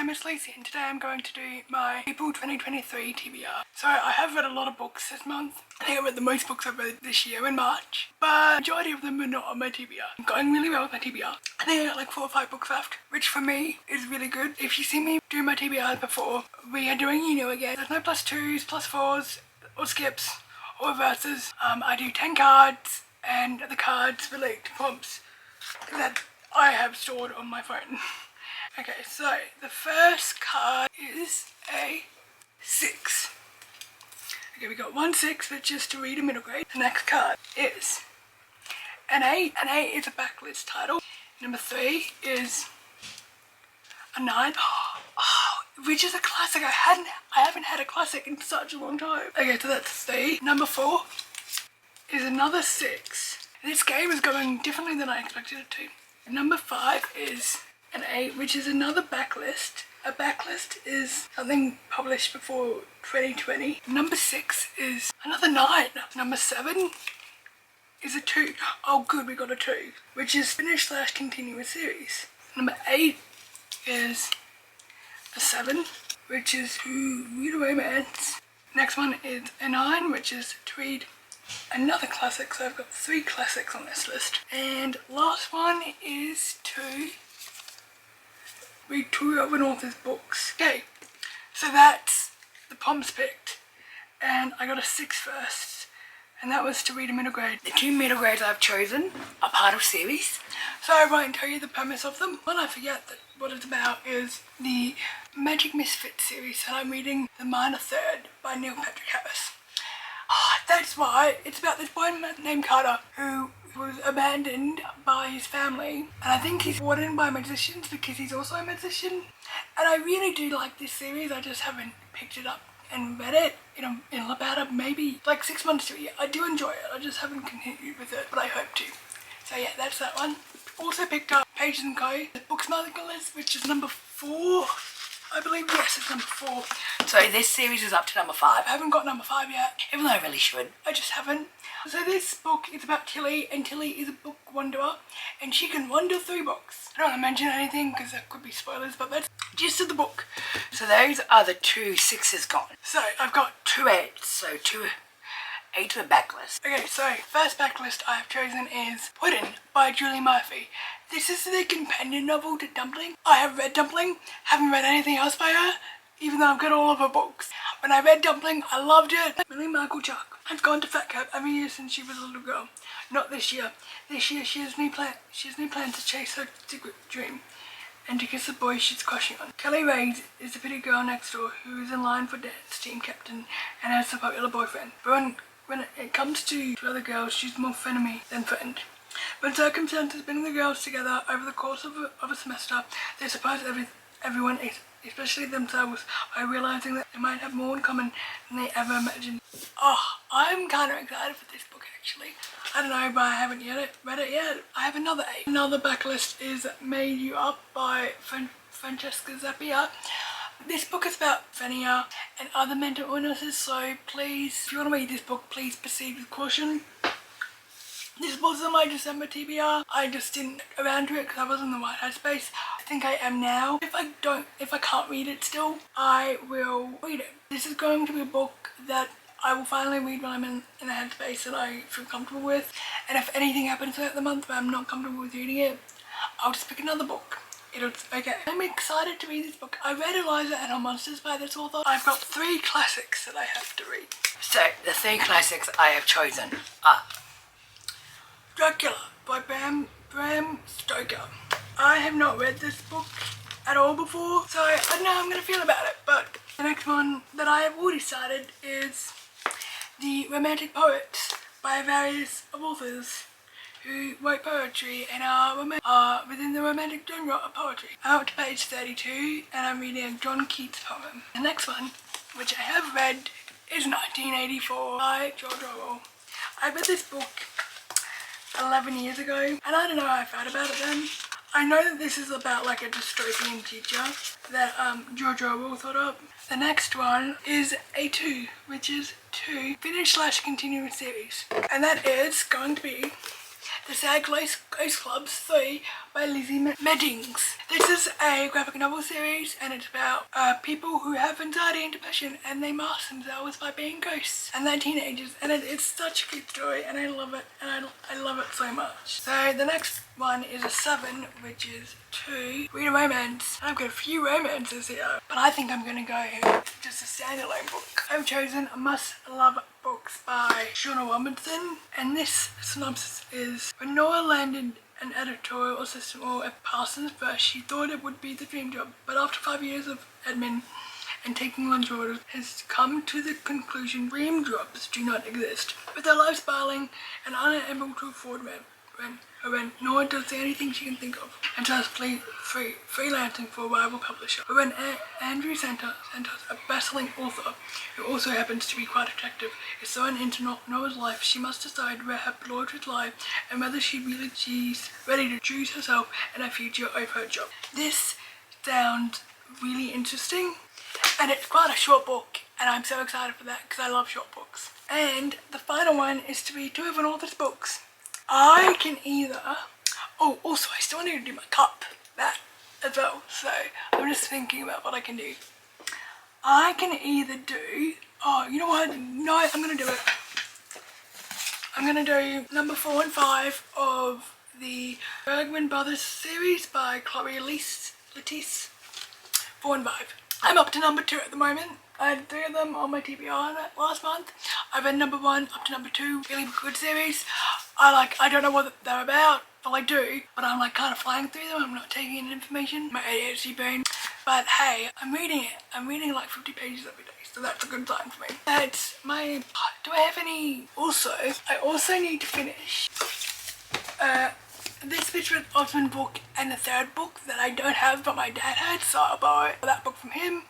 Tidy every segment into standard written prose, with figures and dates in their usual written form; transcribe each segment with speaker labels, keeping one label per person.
Speaker 1: name is Lacey and today I'm going to do my April 2023 TBR. So I have read a lot of books this month. I think I read the most books I've read this year in March, but the majority of them are not on my TBR. I'm going really well with my TBR. I think I got like 4 or 5 books left, which for me is really good. If you see me do my TBR before, we are doing again. There's no +2s, +4s, or skips, or reverses. I do 10 cards and the cards relate to prompts that I have stored on my phone. Okay, so the first card is a 6. Okay, we got 1 6, which is to read a middle grade. The next card is an 8. An 8 is a backlist title. Number 3 is a 9. Oh, which is a classic. I haven't had a classic in such a long time. Okay, so that's 3. Number 4 is another 6. This game is going differently than I expected it to. Number 5 is an 8, which is another backlist. A backlist is something published before 2020. Number 6 is another 9. Number 7 is a 2. Oh good, we got a 2, which is finish/continuous series. Number 8 is a 7, which is to read a romance. Next one is a 9, which is to read another classic. So I've got 3 classics on this list. And last one is to read 2 of an author's books. Okay, so that's the prompts picked, and I got a 6 first, and that was to read a middle grade. The 2 middle grades I've chosen are part of series, so I won't tell you the premise of them. When I forget that what it's about is the Magic Misfits series, and I'm reading The Minor Third by Neil Patrick Harris. That's why it's about this boy named Carter who was abandoned by his family, and I think he's wardened by magicians because he's also a magician. And I really do like this series. I just haven't picked it up and read it in about maybe like 6 months to a year. I do enjoy it, I just haven't continued with it, but I hope to. So yeah, that's that one. Also picked up Pages & Co, the Booksmart's list, which is number 4. I believe, yes, it's number 4. So this series is up to number 5. I haven't got number 5 yet, even though I really should. I just haven't. So this book is about Tilly, and Tilly is a book wanderer, and she can wander through books. I don't want to mention anything because that could be spoilers, but that's the gist of the book. So those are the 2 6s gone. So I've got 2 8s, so 2 8 to a backlist. Okay, so first backlist I have chosen is Puddin' by Julie Murphy. This is the companion novel to Dumpling. I have read Dumpling, haven't read anything else by her, even though I've got all of her books. When I read Dumpling, I loved it. Millie Michael Chuck has gone to Fat Cat every year since she was a little girl. Not this year. This year she has new plans to chase her secret dream and to kiss the boy she's crushing on. Kelly Reyes is the pretty girl next door who is in line for dance team captain and has a popular boyfriend. But when it comes to other girls, she's more frenemy than friend. When circumstances bring the girls together over the course of a semester, they surprise everyone, especially themselves, by realizing that they might have more in common than they ever imagined. Oh, I'm kind of excited for this book actually. I don't know, but I haven't read it yet. I have another 8. Another backlist is Made You Up by Francesca Zappia. This book is about Fania and other mental illnesses, so please, if you want to read this book, please proceed with caution. This wasn't my December TBR. I just didn't get around to it because I wasn't in the right headspace. I think I am now. If I can't read it still, I will read it. This is going to be a book that I will finally read when I'm in a headspace that I feel comfortable with. And if anything happens throughout the month where I'm not comfortable with reading it, I'll just pick another book. Okay. I'm excited to read this book. I read Eliza and Her Monsters by this author. I've got 3 classics that I have to read. So the 3 classics I have chosen are Dracula by Bram Stoker. I have not read this book at all before, so I don't know how I'm going to feel about it, but the next one that I have already started is The Romantic Poets by various authors who write poetry and are within the romantic genre of poetry. I'm up to page 32 and I'm reading a John Keats poem. The next one, which I have read, is 1984 by George Orwell. I read this book 11 years ago, and I don't know how I felt about it then. I know that this is about like a dystopian future that George Orwell thought up. The next one is a 2, which is 2 finish/continuous series, and that is going to be The Sad Ghost Clubs 3 by Lizzie Meddings. This is a graphic novel series and it's about people who have anxiety and depression and they mask themselves by being ghosts and they're teenagers, and it's such a good story and I love it, and I love it so much. So the next one is a 7, which is to read a romance. I've got a few romances here, but I think I'm going to go just a standalone book. I've chosen Must Love Books by Shauna Robinson, and this synopsis is: when Nora landed an editorial assistant role at Parsons First, she thought it would be the dream job, but after 5 years of admin and taking lunch orders, has come to the conclusion dream jobs do not exist. With her life spiraling and unable to afford rent, Nora does the only thing she can think of and starts freelancing for a rival publisher. But when Andrew Santos, a best-selling author who also happens to be quite attractive, is thrown into Nora's life, she must decide where her priorities lie and whether she's ready to choose herself and her future over her job. This sounds really interesting, and it's quite a short book, and I'm so excited for that because I love short books. And the final one is to be 2 of an author's books. I can either, oh, also I still need to do my cup, that as well, so I'm just thinking about what I can do. I can either do, oh, you know what, no, I'm going to do it. I'm going to do number 4 and 5 of the Bergman Brothers series by Chloe Lettice, 4 and 5. I'm up to number 2 at the moment. I had 3 of them on my TBR last month. I've read number 1 up to number 2, really good series. I don't know what they're about, well I do, but I'm like kind of flying through them, I'm not taking in information, my ADHD brain. But hey, I'm reading it. I'm reading like 50 pages every day, so that's a good sign for me. That's my, do I have any, also, I also need to finish this Richard Osman book and the 3rd book that I don't have but my dad had, so I'll borrow that book from him.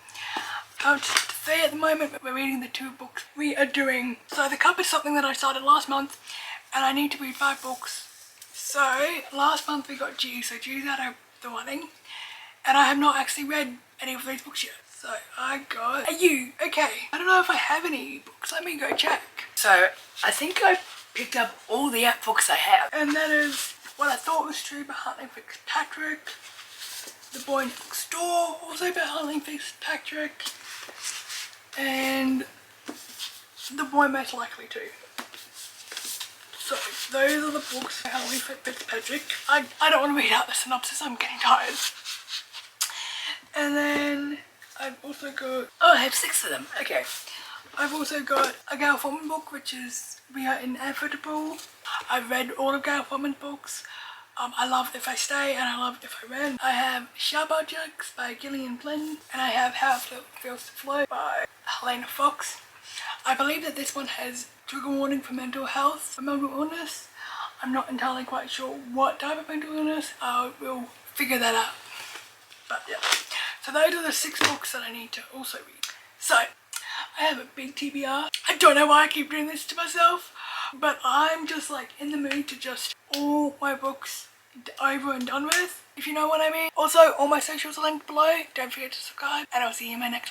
Speaker 1: I'm just to say at the moment, we're reading the 2 books we are doing. So the cup is something that I started last month, and I need to read 5 books. So last month we got G, so G's out of the running, and I have not actually read any of these books yet. So I got a U. Okay, I don't know if I have any books. Let me go check. So I think I picked up all the books I have, and that is What I Thought Was True by Huntley Fitzpatrick, The Boy Next Door, also by Huntley Fitzpatrick, and The Boy Most Likely To. So those are the books by Huntley Fitzpatrick. I don't want to read out the synopsis, I'm getting tired. And then I've also got, oh, I have 6 of them, okay. I've also got a Gail Forman book, which is We Are Inevitable. I've read all of Gail Forman's books. I love If I Stay and I love If I Rent. I have Sharp Objects by Gillian Flynn, and I have How It Feels to Float by Helena Fox. I believe that this one has trigger warning for mental health, for mental illness. I'm not entirely quite sure what type of mental illness. I will figure that out. But yeah, so those are the 6 books that I need to also read. So I have a big TBR. I don't know why I keep doing this to myself, but I'm just like in the mood to just all my books over and done with, if you know what I mean. Also, all my socials are linked below. Don't forget to subscribe, and I'll see you in my next one.